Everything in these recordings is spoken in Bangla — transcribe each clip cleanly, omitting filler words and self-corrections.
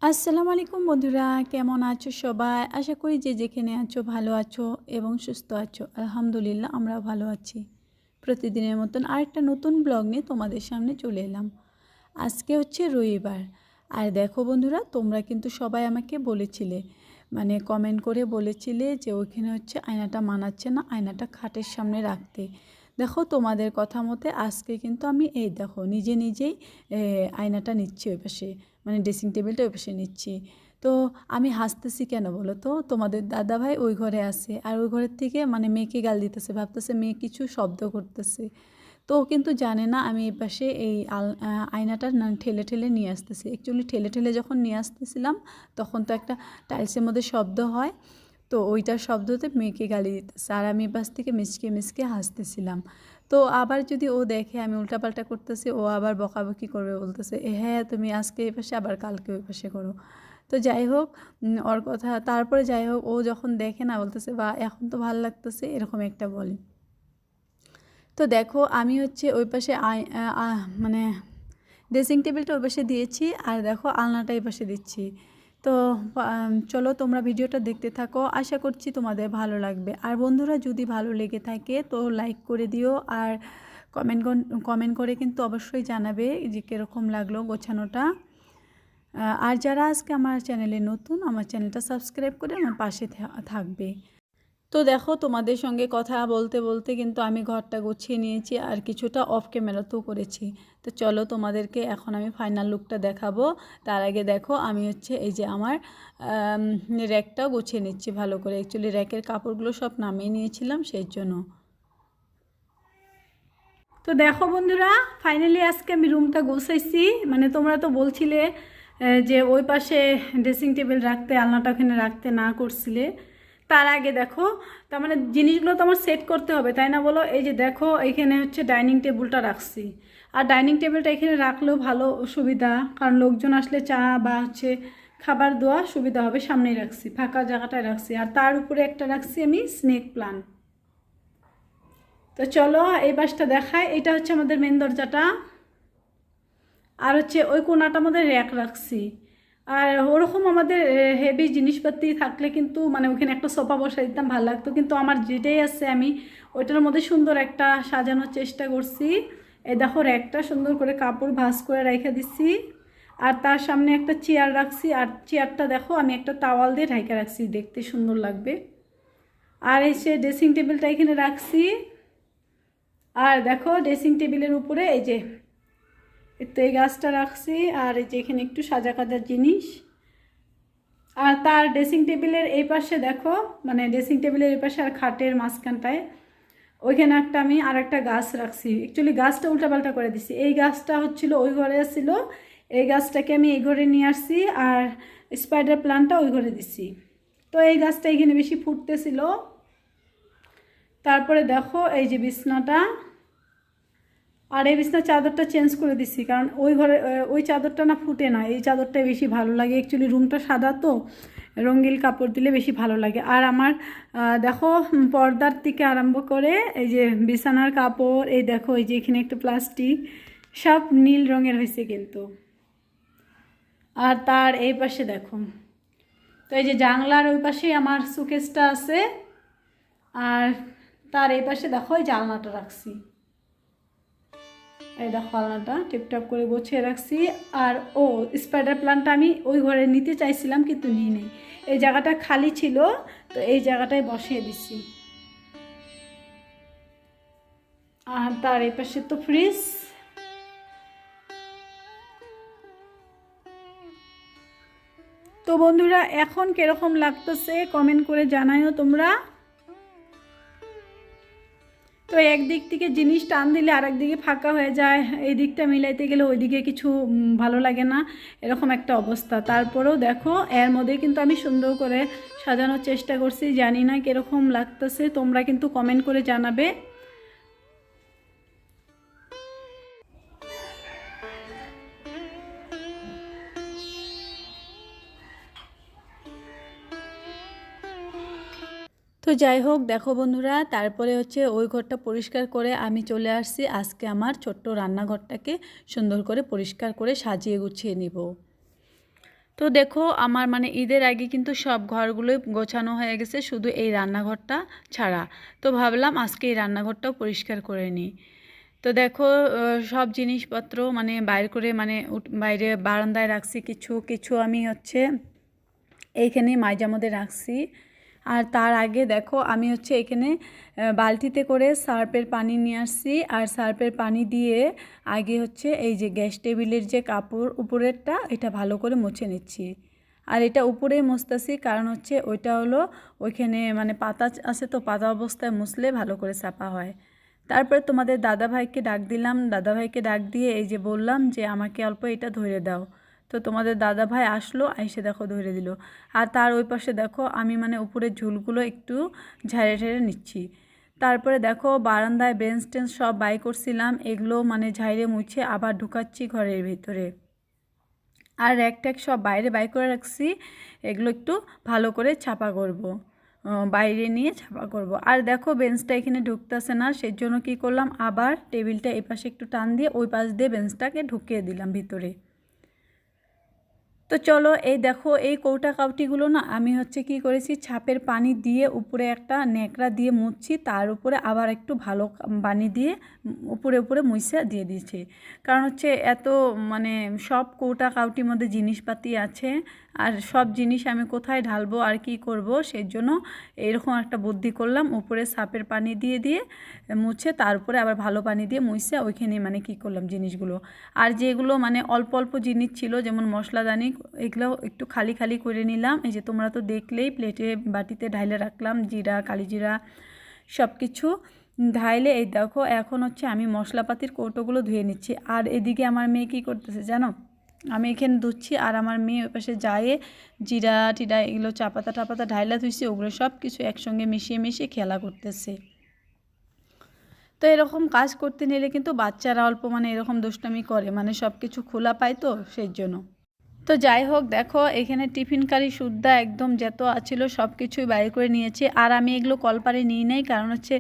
আসসালামু আলাইকুম বন্ধুরা, কেমন আছো সবাই? আশা করি যে যেখানে আছো ভালো আছো এবং সুস্থ আছো। আলহামদুলিল্লাহ আমরাও ভালো আছি। প্রতিদিনের মতন আরেকটা নতুন ব্লগ নিয়ে তোমাদের সামনে চলে এলাম। আজকে হচ্ছে রবিবার। আর দেখো বন্ধুরা, তোমরা কিন্তু সবাই আমাকে বলেছিলে, মানে কমেন্ট করে বলেছিলে যে ওইখানে হচ্ছে আয়নাটা মানাচ্ছে না, আয়নাটা খাটের সামনে রাখতে। দেখো তোমাদের কথা মতে আজকে কিন্তু আমি এই দেখো নিজে নিজেই আয়নাটা নিচ্ছি ওই পাশে, মানে ড্রেসিং টেবিলটা ওই পাশে নিচ্ছি। তো আমি হাসতেছি কেন বলো তো? তোমাদের দাদাভাই ওই ঘরে আছে, আর ওই ঘরের থেকে মানে মেয়েকে গাল দিতেছে, ভাবতেছে মেয়ে কিছু শব্দ করতেছে। তো ও কিন্তু জানে না আমি এই পাশে এই আয়নাটা না ঠেলে ঠেলে নিয়ে আসতেছি। অ্যাকচুয়ালি ঠেলে ঠেলে যখন নিয়ে আসতেছিলাম তখন তো একটা টাইলসের মধ্যে শব্দ হয়, তো ওইটার শব্দতে মেয়েকে গালি দিতেছে, আর আমি পাশ থেকে মিচকে মিচকে হাসতেছিলাম। তো আবার যদি ও দেখে আমি উল্টাপাল্টা করতেছি, ও আবার বকাবকি করবে, বলতেছে হ্যাঁ তুমি আজকে এই পাশে আবার কালকে ওই পাশে করো। তো যাই হোক, ওর কথা তারপরে যাই হোক, ও যখন দেখে না বলতেছে বা এখন তো ভালো লাগতেছে, এরকম একটা বলে। তো দেখো আমি হচ্ছে ওই পাশে মানে ড্রেসিং টেবিলটা ওই পাশে দিয়েছি, আর দেখো আলনাটা এই পাশে দিচ্ছি। তো চলো তোমরা ভিডিওটা দেখতে থাকো, আশা করছি তোমাদের ভালো লাগবে। আর বন্ধুরা যদি ভালো লেগে থাকে তো লাইক করে দিও, আর কমেন্ট করে কিন্তু অবশ্যই জানাবে যে কীরকম লাগলো গোছানোটা। আর যারা আজকে আমার চ্যানেলে নতুন, আমার চ্যানেলটা সাবস্ক্রাইব করে আমার পাশে থাকবে। তো দেখো তোমাদের সঙ্গে কথা বলতে বলতে কিন্তু আমি ঘরটা গুছিয়ে নিয়েছি, আর কিছুটা অফ ক্যামেরাতেও করেছি। তো চলো তোমাদেরকে এখন আমি ফাইনাল লুকটা দেখাবো। তার আগে দেখো আমি হচ্ছে এই যে আমার র্যাকটাও গুছিয়ে নিচ্ছি ভালো করে। অ্যাকচুয়ালি র্যাকের কাপড়গুলো সব নামিয়ে নিয়েছিলাম সেই জন্য। তো দেখো বন্ধুরা, ফাইনালি আজকে আমি রুমটা গোছাইছি। মানে তোমরা তো বলছিলে যে ওই পাশে ড্রেসিং টেবিল রাখতে, আলনাটা ওখানে রাখতে না করছিলে। তার আগে দেখো, তার মানে জিনিসগুলো তো আমার সেট করতে হবে, তাই না বলো? এই যে দেখো এইখানে হচ্ছে ডাইনিং টেবিলটা রাখছি, আর ডাইনিং টেবিলটা এখানে রাখলেও ভালো সুবিধা, কারণ লোকজন আসলে চা বা হচ্ছে খাবার দেওয়া সুবিধা হবে। সামনেই রাখছি, ফাঁকা জায়গাটায় রাখছি, আর তার উপরে একটা রাখছি আমি স্নেক প্লান্ট। তো চলো এই পাশটা দেখায়, এটা হচ্ছে আমাদের মেন দরজাটা, আর হচ্ছে ওই কোনাটা আমাদের র্যাক রাখছি। আর ওরকম আমাদের হেভি জিনিসপাতি থাকলে কিন্তু মানে ওখানে একটা সোফা বসাই দিতাম, ভালো লাগতো, কিন্তু আমার যেটাই আছে আমি ওইটার মধ্যে সুন্দর একটা সাজানোর চেষ্টা করছি। এই দেখো র্যাকটা সুন্দর করে কাপড় ভাঁজ করে রেখে দিচ্ছি, আর তার সামনে একটা চেয়ার রাখছি, আর চেয়ারটা দেখো আমি একটা টাওয়াল দিয়ে ঢেকে রাখছি, দেখতে সুন্দর লাগবে। আর এসে ড্রেসিং টেবিলটা এখানে রাখছি, আর দেখো ড্রেসিং টেবিলের উপরে এই যে তো এই গাছটা রাখছি, আর এই যে এখানে একটু সাজা কাজার জিনিস। আর তার ড্রেসিং টেবিলের এই পাশে দেখো, মানে ড্রেসিং টেবিলের এই পাশে আর খাটের মাঝখানটায় ওইখানে একটা আমি আর একটা গাছ রাখছি। অ্যাকচুয়ালি গাছটা উল্টাপাল্টা করে দিছি, এই গাছটা হচ্ছিল ওই ঘরে ছিল, এই গাছটাকে আমি এই ঘরে নিয়ে আসছি, আর স্পাইডার প্লান্টটা ওই ঘরে দিছি। তো এই গাছটা এখানে বেশি ফুটতেছিল। তারপরে দেখো এই যে বিছনাটা, আর এই বিছনার চাদরটা চেঞ্জ করে দিচ্ছি, কারণ ওই ঘরে ওই চাদরটা না ফুটে না, এই চাদরটাই বেশি ভালো লাগে। অ্যাকচুয়ালি রুমটা সাদা তো, রঙিন কাপড় দিলে বেশি ভালো লাগে। আর আমার দেখো পর্দার থেকে আরম্ভ করে এই যে বিছানার কাপড়, এই দেখো এই যে এখানে একটা প্লাস্টিক, সব নীল রঙের হয়েছে কিন্তু। আর তার এই পাশে দেখো, তো এই যে জানলার ওই পাশে আমার সুকেসটা আছে, আর তার এই পাশে দেখো এই জানলাটা রাখছি। এই দেখো আলনাটা টিপটপ করে গোছিয়ে রাখছি। আর ও স্পাইডার প্লান্টটা আমি ওই ঘরে নিতে চাইছিলাম কিন্তু নিই নেই, এই জায়গাটা খালি ছিল, তো এই জায়গাটায় বসিয়ে দিছি। আর তার এই পাশে তো ফ্রিজ। তো বন্ধুরা এখন কিরকম লাগতেছে কমেন্ট করে জানাইও তোমরা। তো একদিক থেকে জিনিস টান দিলে আরেক দিকে ফাঁকা হয়ে যায়, এই দিকটা মিলাইতে গেলে ওই দিকে কিছু ভালো লাগে না, এরকম একটা অবস্থা। তারপরেও দেখো এর মধ্যে কিন্তু আমি সুন্দর করে সাজানোর চেষ্টা করছি, জানি না কীরকম লাগতেছে, তোমরা কিন্তু কমেন্ট করে জানাবে। তো যাই হোক দেখো বন্ধুরা, তারপরে হচ্ছে ওই ঘরটা পরিষ্কার করে আমি চলে আসছি আজকে আমার ছোট্ট রান্নাঘরটাকে সুন্দর করে পরিষ্কার করে সাজিয়ে গুছিয়ে নিব। তো দেখো আমার মানে ঈদের আগে কিন্তু সব ঘরগুলোই গোছানো হয়ে গেছে, শুধু এই রান্নাঘরটা ছাড়া। তো ভাবলাম আজকে এই রান্নাঘরটাও পরিষ্কার করে নিই। তো দেখো সব জিনিসপত্র মানে বাইরে করে মানে বাইরে বারান্দায় রাখছি, কিছু কিছু আমি হচ্ছে এইখানে মাইজার মধ্যে রাখছি। আর তার আগে দেখো আমি হচ্ছে এখানে বালতিতে করে সার্ফের পানি নিয়ে আসছি, আর সার্ফের পানি দিয়ে আগে হচ্ছে এই যে গ্যাস টেবিলের যে কাপড় উপরেরটা এটা ভালো করে মুছে নিচ্ছি। আর এটা উপরেই মুছতেছি, কারণ হচ্ছে ওইটা হলো ওইখানে মানে পাতা আছে, তো পাতা অবস্থায় মুছলে ভালো করে সাফা হয়। তারপরে তোমাদের দাদাভাইকে ডাক দিলাম, দাদাভাইকে ডাক দিয়ে এই যে বললাম যে আমাকে অল্প এটা ধরে দাও। তো তোমাদের দাদাভাই আসলো, এসে দেখো ধরে দিল। আর তার ওই পাশে দেখো আমি মানে উপরের ঝুলগুলো একটু ঝেড়ে ঝেড়ে নিচ্ছি। তারপরে দেখো বারান্দায় বেঞ্চ টেঞ্চ সব বাই করছিলাম, এগুলো মানে ঝাইরে মুছে আবার ঢুকাচ্ছি ঘরের ভিতরে। আর র্যাক ট্যাক সব বাইরে বাই করে রাখছি, এগুলো একটু ভালো করে ছাপা করব, বাইরে নিয়ে ছাপা করব। আর দেখো বেঞ্চটা এখানে ঢুকতেছে না, সেই জন্য কী করলাম, আবার টেবিলটা এই পাশে একটু টান দিয়ে ওই পাশ দিয়ে বেঞ্চটাকে ঢুকিয়ে দিলাম ভিতরে। তো চলো এই দেখো এই কৌটা কাউটিগুলো না আমি হচ্ছে কি করেছি, ছাপের পানি দিয়ে উপরে একটা ন্যাকড়া দিয়ে মুছছি, তার উপরে আবার একটু ভালো পানি দিয়ে উপরে উপরে মুছে দিয়ে দিয়েছি। কারণ হচ্ছে এত মানে সব কৌটা কাউটির মধ্যে জিনিসপাতি আছে, আর সব জিনিস আমি কোথায় ঢালবো আর কি করব, সেই জন্য এরকম একটা বুদ্ধি করলাম, উপরে সাপের পানি দিয়ে দিয়ে মুছে তার উপরে আবার ভালো পানি দিয়ে মুছে ওইখানে মানে কি করলাম জিনিসগুলো। আর যেগুলো মানে অল্প অল্প জিনিস ছিল যেমন মশলাদানি, এগুলো একটু খালি খালি করে নিলাম। এই যে তোমরা তো দেখলেই প্লেটে বাটিতে ঢাইলে রাখলাম, জিরা কালিজিরা সব কিছু ঢাইলে এই দেখো এখন হচ্ছে আমি মশলাপাতির কৌটোগুলো ধুয়ে নিচ্ছি। আর এদিকে আমার মেয়ে কী করতেছে জানো, আমি এখানে ধুচ্ছি আর আমার মেয়ে ওই পাশে যায় জিরা টিরা এগুলো চাপাতা টাপাতা ঢাইলা ধুইছি, ওগুলো সব কিছু একসঙ্গে মিশিয়ে মিশিয়ে খেলা করতেছে। তো এরকম কাজ করতে নিলে কিন্তু বাচ্চারা অল্প মানে এরকম দুষ্টামি করে, মানে সব কিছু খোলা পায়, তো সেই জন্য। তো যাই হোক দেখো এখানে টিফিন কারি সুদ্ধা একদম যত আছিল সব কিছুই বাইরে করে নিয়েছি। আর আমি এগুলো কলপারে নিই নাই, কারণ হচ্ছে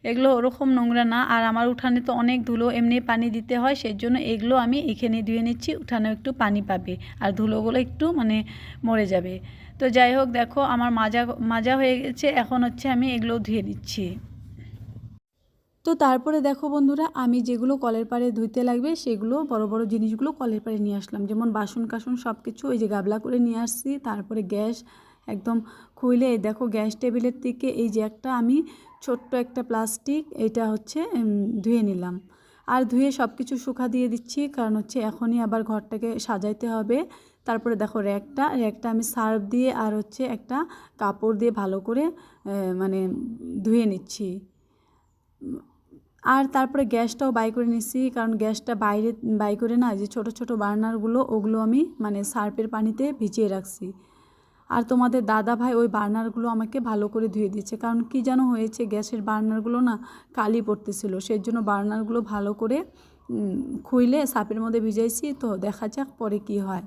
এগুলো ওরকম নোংরা না, আর আমার উঠানে তো অনেক ধুলো এমনি পানি দিতে হয়, সেই জন্য এগুলো আমি এখানে ধুয়ে নিচ্ছি, উঠানেও একটু পানি পাবে আর ধুলোগুলো একটু মানে মরে যাবে। তো যাই হোক দেখো আমার মাজা হয়ে গেছে, এখন হচ্ছে আমি এগুলো ধুয়ে নিচ্ছি। তো তারপরে দেখো বন্ধুরা আমি যেগুলো কলের পাড়ে ধুইতে লাগবে সেগুলো বড় বড় জিনিসগুলো কলের পাড়ে নিয়ে আসলাম, যেমন বাসন কাসন সব কিছু ওই যে গাবলা করে নিয়ে আসছি। তারপরে গ্যাস একদম খুলে দেখো গ্যাস টেবিলের থেকে এই যে একটা আমি ছোট্ট একটা প্লাস্টিক এটা হচ্ছে ধুয়ে নিলাম। আর ধুয়ে সব কিছু শুকা দিয়ে দিচ্ছি, কারণ হচ্ছে এখনই আবার ঘরটাকে সাজাইতে হবে। তারপরে দেখো র্যাকটা আমি সার্ফ দিয়ে আর হচ্ছে একটা কাপড় দিয়ে ভালো করে মানে ধুয়ে নিচ্ছি। আর তারপরে গ্যাসটাও বাই করে নিচ্ছি, কারণ গ্যাসটা বাইরে বাই করে না যে ছোট ছোট বার্নারগুলো ওগুলো আমি মানে সার্ফের পানিতে ভিজিয়ে রাখছি। আর তোমাদের দাদা ভাই ওই বার্নারগুলো আমাকে ভালো করে ধুয়ে দিচ্ছে, কারণ কি যেন হয়েছে গ্যাসের বার্নারগুলো না কালি পড়তেছিল, সেই জন্য বার্নারগুলো ভালো করে খুইলে সার্ফের মধ্যে ভিজাইছি। তো দেখা যাক পরে কি হয়।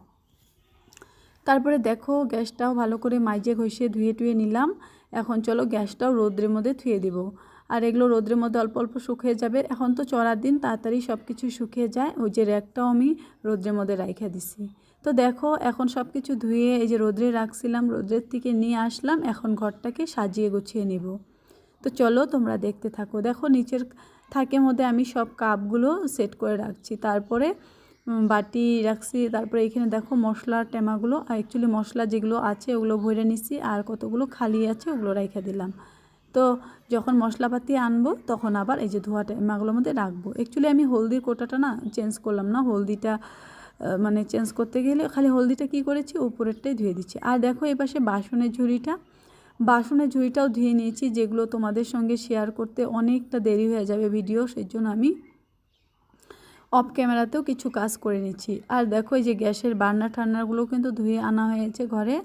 তারপরে দেখো গ্যাসটাও ভালো করে মাইজে ঘষে ধুয়ে টুয়ে নিলাম। এখন চলো গ্যাসটাও রোদ্রের মধ্যে ধুয়ে দেবো। আর এগুলো রোদ্রের মধ্যে অল্প অল্প শুকিয়ে যাবে, এখন তো চড়ার দিন তাড়াতাড়ি সব কিছু শুকিয়ে যায়। ওই যে র্যাকটাও আমি রোদ্রের মধ্যে রাইখা দিছি। তো দেখো এখন সব কিছু ধুয়ে এই যে রোদ্রে রাখছিলাম, রোদ্রের থেকে নিয়ে আসলাম, এখন ঘরটাকে সাজিয়ে গুছিয়ে নেব। তো চলো তোমরা দেখতে থাকো। দেখো নিচের থাকের মধ্যে আমি সব কাপগুলো সেট করে রাখছি, তারপরে বাটি রাখছি। তারপরে এখানে দেখো মশলার টেমাগুলো, আর অ্যাকচুয়ালি মশলা যেগুলো আছে ওগুলো ভরে নিচ্ছি, আর কতগুলো খালি আছে ওগুলো রেখে দিলাম। তো যখন মশলাপাতি আনবো তখন আবার এই যে ধোয়া টেমাগুলোর মধ্যে রাখবো। অ্যাকচুয়ালি আমি হলদির কোটাটা না চেঞ্জ করলাম না, হলদিটা মানে চেঞ্জ করতে গেলে খালি হলদিটা কি করেছি উপরেরটাই ধুয়ে দিচ্ছি। আর দেখো এই পাশে বাসনের ঝুড়িটাও ধুয়ে নিয়েছি, যেগুলো তোমাদের সঙ্গে শেয়ার করতে অনেকটা দেরি হয়ে যাবে ভিডিও, সেই জন্য আমি অফ ক্যামেরাতেও কিছু কাজ করে নিচ্ছি। আর দেখো এই যে গ্যাসের বার্নারগুলো কিন্তু ধুয়ে আনা হয়েছে ঘরে,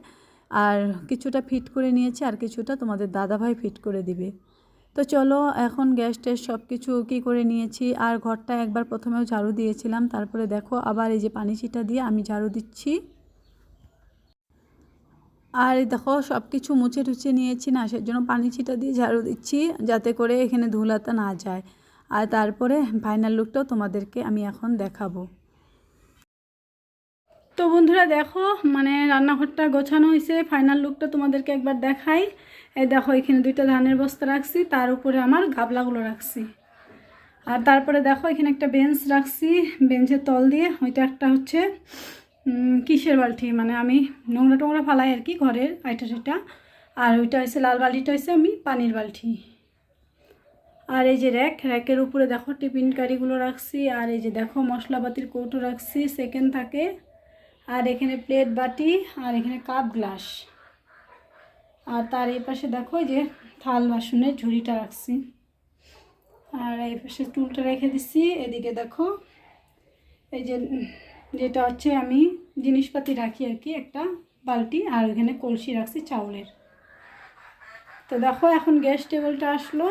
আর কিছুটা ফিট করে নিয়েছি আর কিছুটা তোমাদের দাদাভাই ফিট করে দিবে। তো চলো এখন গ্যাস ট্যাস সব কিছু কী করে নিয়েছি। আর ঘরটা একবার প্রথমেও ঝাড়ু দিয়েছিলাম, তারপরে দেখো আবার এই যে পানি ছিটা দিয়ে আমি ঝাড়ু দিচ্ছি। আর দেখো সব কিছু মুছে টুছে নিয়েছি না, সেজন্য পানি ছিটা দিয়ে ঝাড়ু দিচ্ছি যাতে করে এখানে ধুলাটা না যায়। আর তারপরে ফাইনাল লুকটাও তোমাদেরকে আমি এখন দেখাবো। তো তো বন্ধুরা দেখো মানে রান্নাঘরটা গোছানো হয়েছে, ফাইনাল লুকটা তোমাদেরকে একবার দেখাই। এই দেখো এখানে 2টা ধানের বস্তা রাখছি, তার উপরে আমার গাবলাগুলো রাখছি। আর তারপরে দেখো এখানে একটা বেঞ্চ রাখছি, বেঞ্চের তল দিয়ে ওইটা একটা হচ্ছে কিসের বালতি, মানে আমি নোংরা টোংরা ফালাই আর কি ঘরের আইটা সেটা। আর ওইটা হচ্ছে লাল বালতিটা হচ্ছে আমি পানির বালতি। আর এই যে র্যাকের উপরে দেখো টিফিন কারিগুলো রাখছি। আর এই যে দেখো মশলাপাতির কৌটো রাখছি, সেকেন্ড থাকে। আর এখানে প্লেট বাটি, আর এখানে কাপ গ্লাস। আর তার এই পাশে দেখো যে থাল বাসনের ঝুড়িটা রাখছি। আর এই পাশে টুলটা রেখে দিচ্ছি। এদিকে দেখো এই যে যেটা হচ্ছে আমি জিনিসপাতি রাখি আর কি, একটা বালতি। আর এখানে কলসি রাখছি চাউলের। তো দেখো এখন গ্যাস টেবিলটা আসলো।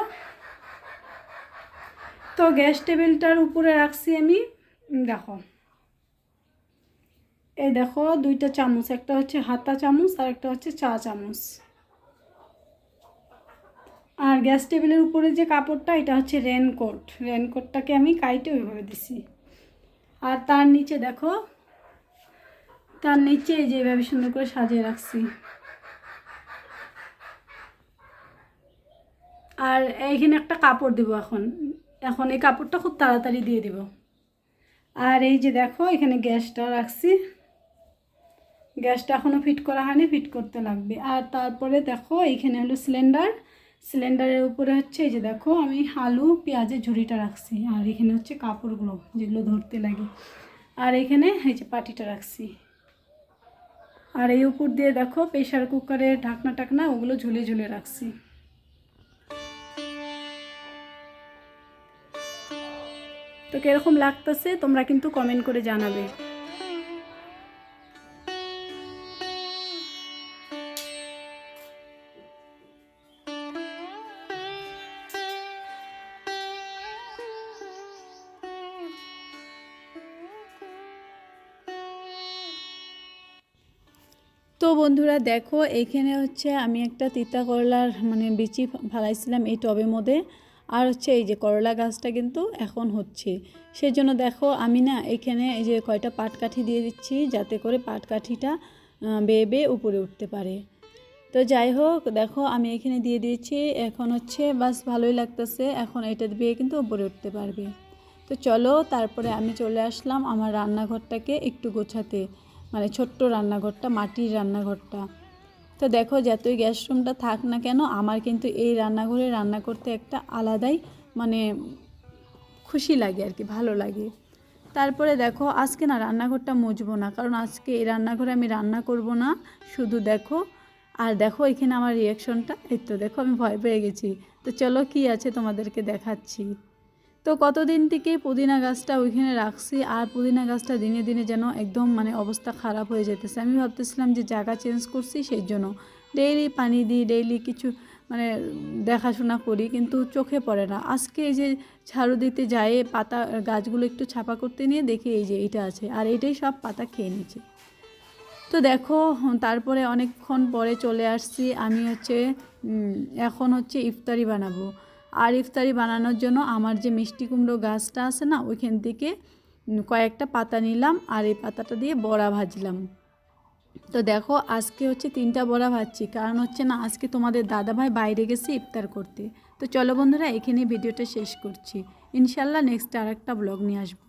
তো গ্যাস টেবিলটার উপরে রাখছি আমি দেখো এই দেখো 2টা চামচ, একটা হচ্ছে হাতা চামচ আর একটা হচ্ছে চা চামচ। আর গ্যাস টেবিলের উপরে যে কাপড়টা এটা হচ্ছে রেনকোটটাকে আমি কাইটে ওইভাবে দিছি। আর তার নিচে দেখো, তার নিচে যেভাবে সুন্দর করে সাজিয়ে রাখছি। আর এইখানে একটা কাপড় দেবো এখন এই কাপড়টা খুব তাড়াতাড়ি দিয়ে দেব। আর এই যে দেখো এখানে গ্যাসটা রাখছি, গ্যাসটা এখনও ফিট করা হয়নি, ফিট করতে লাগবে। আর তারপরে দেখো এইখানে হলো সিলিন্ডারের উপরে হচ্ছে এই যে দেখো আমি আলু পেঁয়াজের ঝুড়িটা রাখছি। আর এখানে হচ্ছে কাপড়গুলো যেগুলো ধরতে লাগে। আর এখানে এই যে পাটিটা রাখছি। আর এই উপর দিয়ে দেখো প্রেশার কুকারের ঢাকনা ওগুলো ঝুলে ঝুলে রাখছি। তো কিরকম লাগতেছে তোমরা কিন্তু কমেন্ট করে জানাবে। তো বন্ধুরা দেখো এইখানে হচ্ছে আমি একটা তিতা করলার মানে বিচি ফালাইছিলাম এই টবের মধ্যে। আর হচ্ছে এই যে করলা গাছটা কিন্তু এখন হচ্ছে, সেই জন্য দেখো আমি না এখানে এই যে কয়টা পাটকাঠি দিয়ে দিচ্ছি, যাতে করে পাটকাঠিটা বেয়ে বেয়ে উপরে উঠতে পারে। তো যাই হোক দেখো আমি এখানে দিয়ে দিয়েছি, এখন হচ্ছে বাস ভালোই লাগতেছে, এখন এটা দিয়ে কিন্তু উপরে উঠতে পারবে। তো চলো তারপরে আমি চলে আসলাম আমার রান্নাঘরটাকে একটু গোছাতে, মানে ছোট্ট রান্নাঘরটা, মাটির রান্নাঘরটা। তো দেখো যতই গ্যাস রুমটা থাক না কেন, আমার কিন্তু এই রান্নাঘরে রান্না করতে একটা আলাদাই মানে খুশি লাগে আর কি, ভালো লাগে। তারপরে দেখো আজকে না রান্নাঘরটা মুছবো না, কারণ আজকে এই রান্নাঘরে আমি রান্না করব না, শুধু দেখো। আর দেখো এখানে আমার রিয়াকশনটা, এই তো দেখো আমি ভয় পেয়ে গেছি। তো চলো কি আছে তোমাদেরকে দেখাচ্ছি। তো কতদিন থেকে পুদিনা গাছটা ওইখানে রাখছি, আর পুদিনা গাছটা দিনে দিনে যেন একদম মানে অবস্থা খারাপ হয়ে যেতেছে। আমি ভাবতেছিলাম যে জায়গা চেঞ্জ করছি, সেই জন্য ডেইলি পানি দিই, ডেইলি কিছু মানে দেখাশোনা করি, কিন্তু চোখে পড়ে না। আজকে এই যে ঝাড়ু দিতে যায় পাতা গাছগুলো একটু ছাপা করতে নিয়ে দেখি এই যে এইটা আছে, আর এইটাই সব পাতা খেয়ে নিচ্ছে। তো দেখো তারপরে অনেকক্ষণ পরে চলে আসছি আমি হচ্ছে এখন হচ্ছে ইফতারি বানাবো। আর ইফতারি বানানোর জন্য আমার যে মিষ্টি কুমড়ো গাছটা আছে না, ওইখান থেকে কয়েকটা পাতা নিলাম, আর এই পাতাটা দিয়ে বড়া ভাজলাম। তো দেখো আজকে হচ্ছে 3টা বড়া ভাজছি, কারণ হচ্ছে না আজকে তোমাদের দাদাভাই বাইরে গেছে ইফতার করতে। তো চলো বন্ধুরা এখানে ভিডিওটা শেষ করছি, ইনশাল্লাহ নেক্সট আর একটা ব্লগ নিয়ে আসবো।